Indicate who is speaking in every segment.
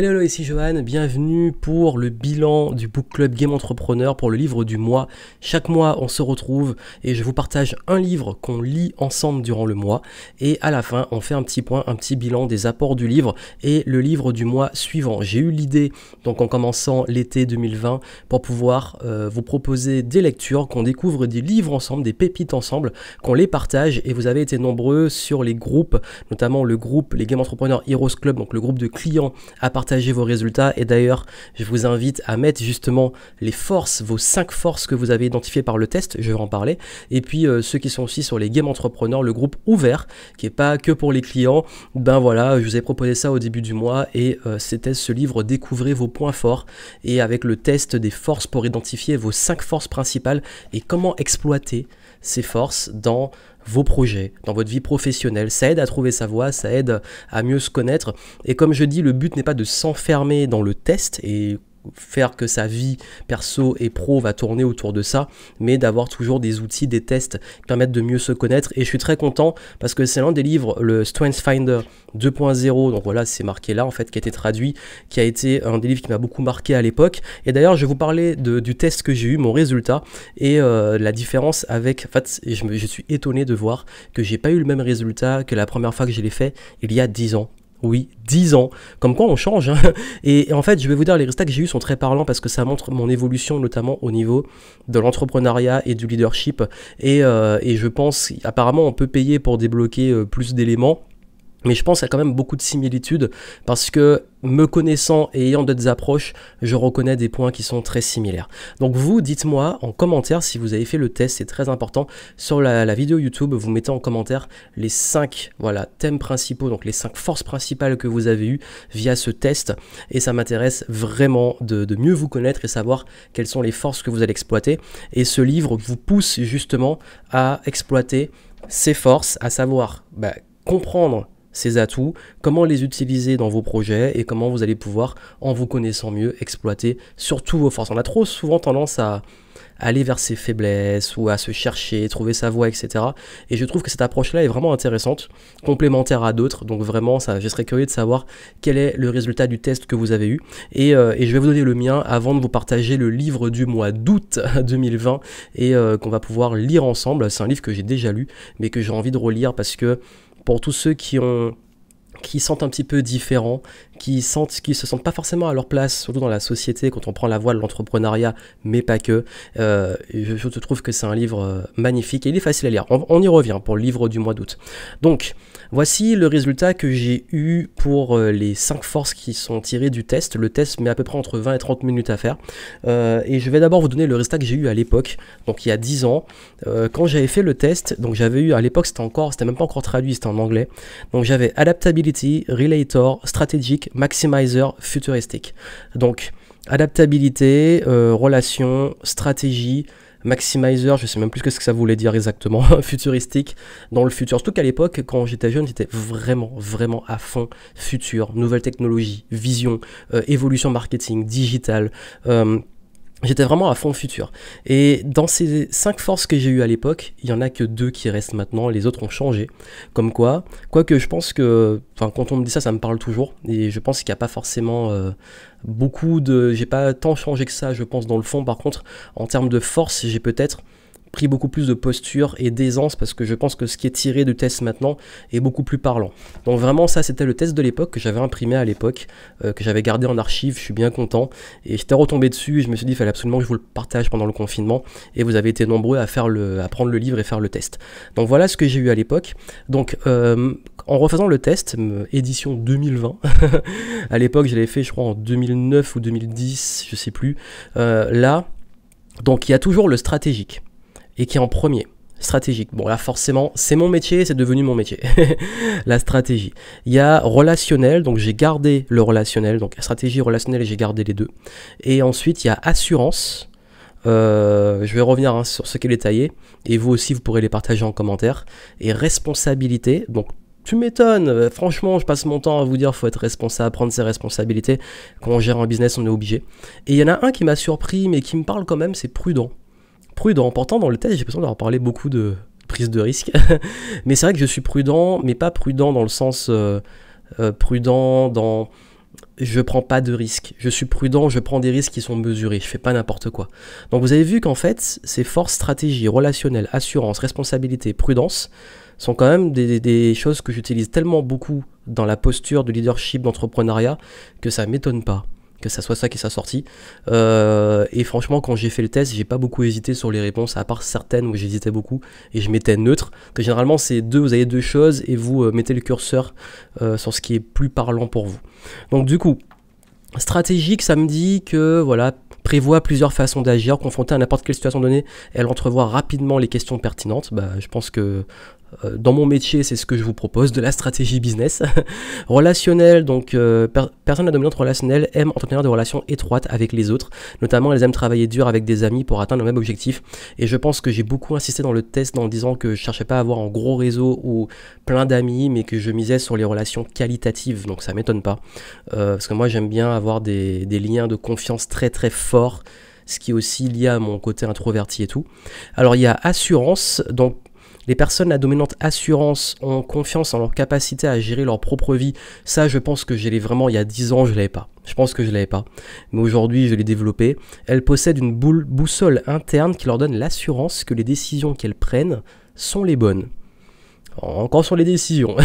Speaker 1: Hello, ici Johan, bienvenue pour le bilan du Book Club Game Entrepreneur pour le livre du mois. Chaque mois, on se retrouve et je vous partage un livre qu'on lit ensemble durant le mois. Et à la fin, on fait un petit point, un petit bilan des apports du livre et le livre du mois suivant. J'ai eu l'idée, donc en commençant l'été 2020, pour pouvoir vous proposer des lectures, qu'on découvre des livres ensemble, des pépites ensemble, qu'on les partage. Et vous avez été nombreux sur les groupes, notamment le groupe Les Game Entrepreneurs Heroes Club, donc le groupe de clients à partager vos résultats. Et d'ailleurs, je vous invite à mettre justement les forces, vos 5 forces que vous avez identifiées par le test, je vais en parler. Et puis ceux qui sont aussi sur les Game Entrepreneurs, le groupe ouvert, qui n'est pas que pour les clients, ben voilà, je vous ai proposé ça au début du mois et c'était ce livre Découvrez vos points forts, et avec le test des forces pour identifier vos 5 forces principales et comment exploiter ces forces dans vos projets, dans votre vie professionnelle. Ça aide à trouver sa voie, ça aide à mieux se connaître. Et comme je dis, le but n'est pas de s'enfermer dans le test et faire que sa vie perso et pro va tourner autour de ça, mais d'avoir toujours des outils, des tests qui permettent de mieux se connaître. Et je suis très content parce que c'est l'un des livres, le Strengths Finder 2.0, donc voilà, c'est marqué là en fait, qui a été traduit, qui a été un des livres qui m'a beaucoup marqué à l'époque. Et d'ailleurs, je vais vous parler du test que j'ai eu, mon résultat, et la différence avec, en fait, je suis étonné de voir que j'ai pas eu le même résultat que la première fois que je l'ai fait il y a 10 ans. Oui, 10 ans, comme quoi on change, hein. Et en fait, je vais vous dire, les résultats que j'ai eus sont très parlants parce que ça montre mon évolution, notamment au niveau de l'entrepreneuriat et du leadership. Et je pense, apparemment, on peut payer pour débloquer plus d'éléments. Mais je pense qu'il y a quand même beaucoup de similitudes parce que me connaissant et ayant d'autres approches, je reconnais des points qui sont très similaires. Donc vous, dites-moi en commentaire si vous avez fait le test, c'est très important. Sur la vidéo YouTube, vous mettez en commentaire les 5 thèmes principaux, donc les 5 forces principales que vous avez eues via ce test. Et ça m'intéresse vraiment de mieux vous connaître et savoir quelles sont les forces que vous allez exploiter. Et ce livre vous pousse justement à exploiter ces forces, à savoir comprendre ces atouts, comment les utiliser dans vos projets et comment vous allez pouvoir, en vous connaissant mieux, exploiter surtout vos forces. On a trop souvent tendance à aller vers ses faiblesses ou à se chercher, trouver sa voie, etc. Et je trouve que cette approche-là est vraiment intéressante, complémentaire à d'autres. Donc vraiment, je serais curieux de savoir quel est le résultat du test que vous avez eu. Et je vais vous donner le mien avant de vous partager le livre du mois d'août 2020 et qu'on va pouvoir lire ensemble. C'est un livre que j'ai déjà lu, mais que j'ai envie de relire parce que pour tous ceux qui sentent un petit peu différents, qui se sentent pas forcément à leur place, surtout dans la société quand on prend la voie de l'entrepreneuriat, mais pas que. Je trouve que c'est un livre magnifique et il est facile à lire. On y revient pour le livre du mois d'août. Donc, voici le résultat que j'ai eu pour les 5 forces qui sont tirées du test. Le test met à peu près entre 20 et 30 minutes à faire. Et je vais d'abord vous donner le résultat que j'ai eu à l'époque, donc il y a 10 ans, quand j'avais fait le test. Donc j'avais eu, à l'époque c'était même pas encore traduit, c'était en anglais. Donc j'avais Adaptability, Relator, Strategic, Maximizer, Futuristic. Donc adaptabilité, relation, stratégie, maximizer, je sais même plus ce que ça voulait dire exactement, futuristique, dans le futur. Surtout qu'à l'époque, quand j'étais jeune, j'étais vraiment à fond futur, nouvelles technologies, vision, évolution marketing, digital. J'étais vraiment à fond futur. Et dans ces 5 forces que j'ai eues à l'époque, il n'y en a que 2 qui restent maintenant, les autres ont changé. Comme quoi, quoique je pense que, quand on me dit ça, ça me parle toujours. Et je pense qu'il n'y a pas forcément j'ai pas tant changé que ça, je pense, dans le fond. Par contre, en termes de force, j'ai peut-être pris beaucoup plus de posture et d'aisance parce que je pense que ce qui est tiré du test maintenant est beaucoup plus parlant. Donc vraiment, ça c'était le test de l'époque que j'avais imprimé à l'époque, que j'avais gardé en archive. Je suis bien content et j'étais retombé dessus et je me suis dit il fallait absolument que je vous le partage pendant le confinement, et vous avez été nombreux à prendre le livre et faire le test. Donc voilà ce que j'ai eu à l'époque. Donc en refaisant le test, édition 2020, à l'époque je l'avais fait je crois en 2009 ou 2010, je sais plus, là, donc il y a toujours le stratégique et qui est en premier, stratégique. Bon là forcément, c'est mon métier, c'est devenu mon métier, la stratégie. Il y a relationnel, donc j'ai gardé le relationnel, donc stratégie relationnelle, j'ai gardé les deux. Et ensuite il y a assurance, je vais revenir sur ce qui est détaillé, et vous aussi vous pourrez les partager en commentaire. Et responsabilité, donc tu m'étonnes, franchement je passe mon temps à vous dire faut être responsable, prendre ses responsabilités. Quand on gère un business on est obligé. Et il y en a un qui m'a surpris mais qui me parle quand même, c'est prudent. Prudent, pourtant dans le test j'ai l'impression d'avoir parlé beaucoup de prise de risque, mais c'est vrai que je suis prudent, mais pas prudent dans le sens prudent dans je prends pas de risques. Je suis prudent, je prends des risques qui sont mesurés. Je fais pas n'importe quoi. Donc vous avez vu qu'en fait, ces forces, stratégie, relationnelle, assurance, responsabilité, prudence sont quand même des choses que j'utilise tellement beaucoup dans la posture de leadership, d'entrepreneuriat, que ça m'étonne pas que ça soit ça qui soit sorti. Et franchement, quand j'ai fait le test, j'ai pas beaucoup hésité sur les réponses, à part certaines où j'hésitais beaucoup et je mettais neutre. Que généralement, c'est vous avez deux choses et vous mettez le curseur sur ce qui est plus parlant pour vous. Donc du coup, stratégique, ça me dit que voilà, prévoit plusieurs façons d'agir, confrontée à n'importe quelle situation donnée, elle entrevoit rapidement les questions pertinentes. Je pense que dans mon métier, c'est ce que je vous propose, de la stratégie business. Relationnel, donc personne à dominante relationnelle aime entretenir des relations étroites avec les autres, notamment elles aiment travailler dur avec des amis pour atteindre le même objectif. Et je pense que j'ai beaucoup insisté dans le test en disant que je cherchais pas à avoir un gros réseau ou plein d'amis, mais que je misais sur les relations qualitatives, donc ça m'étonne pas. Parce que moi j'aime bien avoir des liens de confiance très très forts, ce qui est aussi lié à mon côté introverti et tout. Alors il y a assurance, donc les personnes à dominante assurance ont confiance en leur capacité à gérer leur propre vie. Ça, je pense que je l'ai vraiment, il y a 10 ans, je ne l'avais pas. Je pense que je ne l'avais pas. Mais aujourd'hui, je l'ai développé. Elles possèdent une boussole interne qui leur donne l'assurance que les décisions qu'elles prennent sont les bonnes. Encore sur les décisions.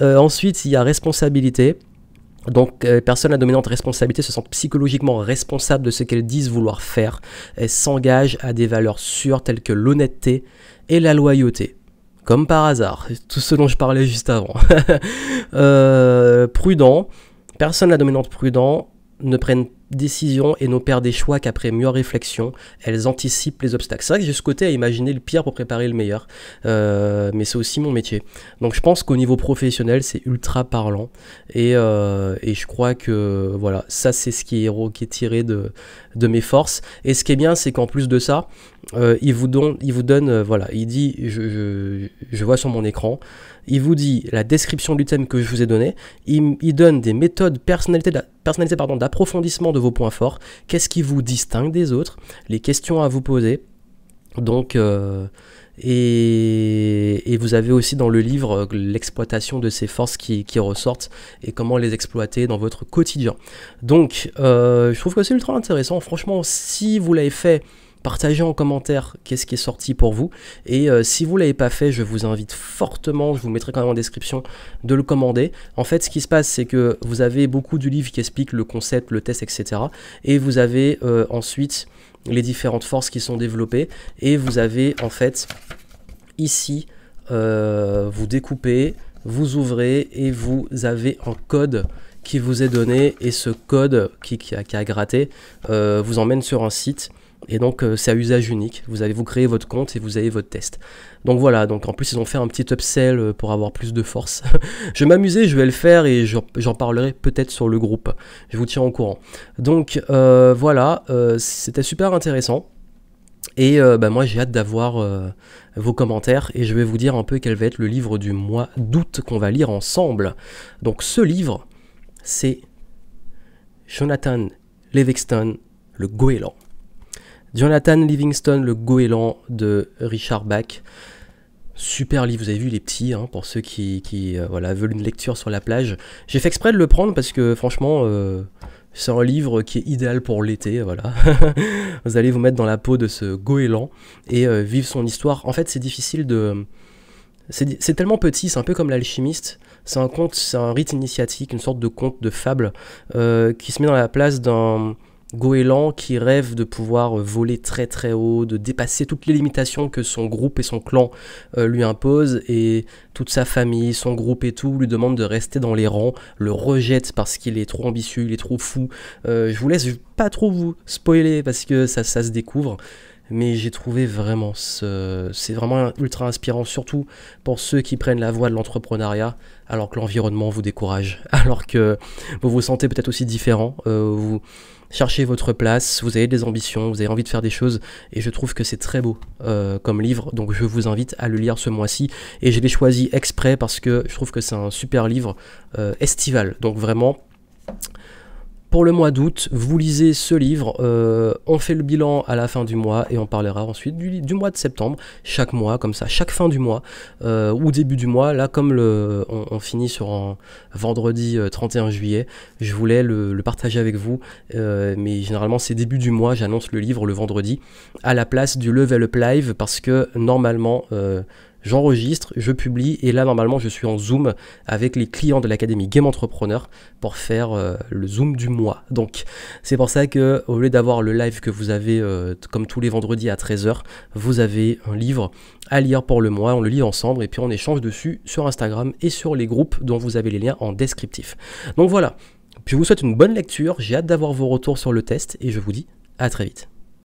Speaker 1: Ensuite, il y a responsabilité. Donc, les personnes à dominante responsabilité se sentent psychologiquement responsables de ce qu'elles disent vouloir faire. Elles s'engagent à des valeurs sûres telles que l'honnêteté et la loyauté. Comme par hasard, tout ce dont je parlais juste avant. Prudent, personnes à dominante prudent ne prennent décision et n'opèrent des choix qu'après mûre réflexion. Elles anticipent les obstacles. C'est vrai que j'ai ce côté à imaginer le pire pour préparer le meilleur, mais c'est aussi mon métier. Donc je pense qu'au niveau professionnel, c'est ultra parlant, et je crois que voilà, ça c'est ce qui est tiré de mes forces. Et ce qui est bien, c'est qu'en plus de ça, il vous donne voilà, il dit, je vois sur mon écran, il vous dit la description du thème que je vous ai donné, il donne des méthodes personnalisées d'approfondissement de vos points forts, qu'est-ce qui vous distingue des autres, les questions à vous poser. Donc, et vous avez aussi dans le livre l'exploitation de ces forces qui ressortent et comment les exploiter dans votre quotidien. Donc, je trouve que c'est ultra intéressant. Franchement, si vous l'avez fait, partagez en commentaire qu'est-ce qui est sorti pour vous, et si vous ne l'avez pas fait, je vous invite fortement, je vous mettrai quand même en description, de le commander. En fait, ce qui se passe, c'est que vous avez beaucoup du livre qui explique le concept, le test, etc. Et vous avez ensuite les différentes forces qui sont développées, et vous avez en fait ici, vous découpez, vous ouvrez, et vous avez un code qui vous est donné, et ce code qui a gratté vous emmène sur un site. Et donc c'est à usage unique, vous créez votre compte et vous avez votre test. Donc voilà, donc en plus ils ont fait un petit upsell pour avoir plus de force. Je vais m'amuser, je vais le faire, et j'en parlerai peut-être sur le groupe. Je vous tiens au courant. Donc voilà, c'était super intéressant. Et moi j'ai hâte d'avoir vos commentaires, et je vais vous dire un peu quel va être le livre du mois d'août qu'on va lire ensemble. Donc ce livre, c'est Jonathan Livingston, le goéland. Jonathan Livingston, le goéland de Richard Bach. Super livre, vous avez vu les petits, hein, pour ceux qui voilà, veulent une lecture sur la plage. J'ai fait exprès de le prendre parce que franchement, c'est un livre qui est idéal pour l'été. Voilà. Vous allez vous mettre dans la peau de ce goéland et vivre son histoire. En fait, c'est difficile de... C'est tellement petit, c'est un peu comme l'alchimiste. C'est un conte, c'est un rite initiatique, une sorte de conte de fable qui se met dans la place d'un goéland qui rêve de pouvoir voler très très haut, de dépasser toutes les limitations que son groupe et son clan lui imposent, et toute sa famille, son groupe et tout lui demandent de rester dans les rangs, le rejette parce qu'il est trop ambitieux, il est trop fou. Je vous laisse pas trop vous spoiler parce que ça se découvre. Mais j'ai trouvé vraiment, c'est vraiment ultra inspirant, surtout pour ceux qui prennent la voie de l'entrepreneuriat, alors que l'environnement vous décourage, alors que vous vous sentez peut-être aussi différent, vous cherchez votre place, vous avez des ambitions, vous avez envie de faire des choses, et je trouve que c'est très beau comme livre, donc je vous invite à le lire ce mois-ci, et je l'ai choisi exprès parce que je trouve que c'est un super livre estival, donc vraiment... Pour le mois d'août, vous lisez ce livre, on fait le bilan à la fin du mois et on parlera ensuite du mois de septembre, chaque mois, comme ça, chaque fin du mois ou début du mois. Là, comme on finit sur un vendredi 31 juillet, je voulais le partager avec vous, mais généralement c'est début du mois, j'annonce le livre le vendredi, à la place du Level Up Live, parce que normalement... j'enregistre, je publie et là normalement je suis en Zoom avec les clients de l'Académie Game Entrepreneur pour faire le Zoom du mois. Donc c'est pour ça que au lieu d'avoir le live que vous avez comme tous les vendredis à 13h, vous avez un livre à lire pour le mois, on le lit ensemble et puis on échange dessus sur Instagram et sur les groupes dont vous avez les liens en descriptif. Donc voilà, je vous souhaite une bonne lecture, j'ai hâte d'avoir vos retours sur le test et je vous dis à très vite.